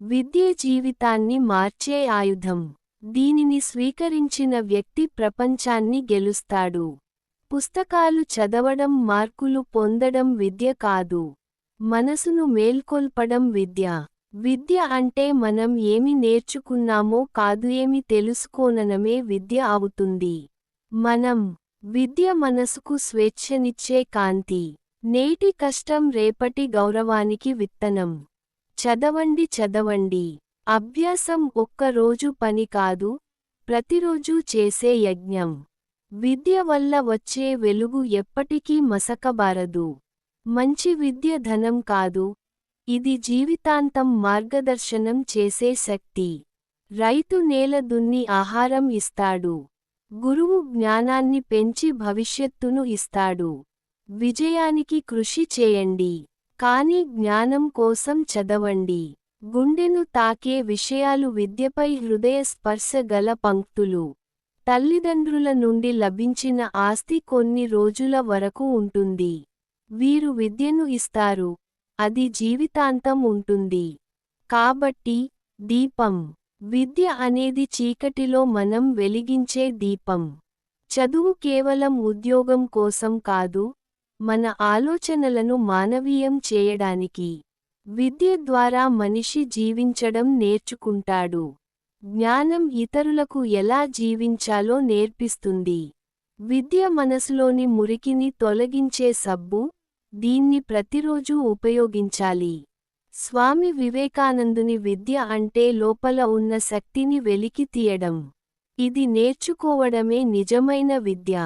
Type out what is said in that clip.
విద్యే జీవితాన్ని మార్చే ఆయుధం. దీనిని స్వీకరించిన వ్యక్తి ప్రపంచాన్ని గెలుస్తాడు. పుస్తకాలు చదవడం మార్కులు పొందడం విద్య కాదు. మనసును మేల్కొల్పడం విద్య. విద్య అంటే మనం ఏమి నేర్చుకున్నామో కాదు ఏమి తెలుసుకోననమే విద్య అవుతుంది. విద్య మనసుకు స్వేచ్ఛనిచ్చే కాంతి. నేటి కష్టం రేపటి గౌరవానికి విత్తనం. చదవండి. అభ్యాసం ఒక్క రోజు పని కాదు, ప్రతిరోజూ చేసే యజ్ఞం. విద్య వల్ల వచ్చే వెలుగు ఎప్పటికీ మసకబారదు. మంచి విద్య ధనం కాదు, ఇది జీవితాంతం మార్గదర్శనం చేసే శక్తి. రైతు నేల దున్ని ఆహారం ఇస్తాడు. గురువు జ్ఞానాన్ని పెంచి భవిష్యత్తును ఇస్తాడు. విజయానికి కృషి చేయండి, కానీ జ్ఞానం కోసం చదవండి. గుండెను తాకే విషయాలు విద్యపై హృదయ స్పర్శ గల పంక్తులు. తల్లిదండ్రుల నుండి లభించిన ఆస్తి కొన్ని రోజుల వరకు ఉంటుంది. వీరు విద్యను ఇస్తారు, అది జీవితాంతం ఉంటుంది. కాబట్టి దీపం. విద్య అనేది చీకటిలో మనం వెలిగించే దీపం. చదువు కేవలం ఉద్యోగం కోసం కాదు, మన ఆలోచనలను మానవీయం చేయడానికి. విద్య ద్వారా మనిషి జీవించడం నేర్చుకుంటాడు. జ్ఞానం ఇతరులకు ఎలా జీవించాలో నేర్పిస్తుంది. విద్య మనసులోని మురికిని తొలగించే సబ్బు, దీన్ని ప్రతిరోజూ ఉపయోగించాలి. స్వామి వివేకానందుని విద్య అంటే లోపల ఉన్న శక్తిని వెలికి తీయడం. ఇది నేర్చుకోవడమే నిజమైన విద్య.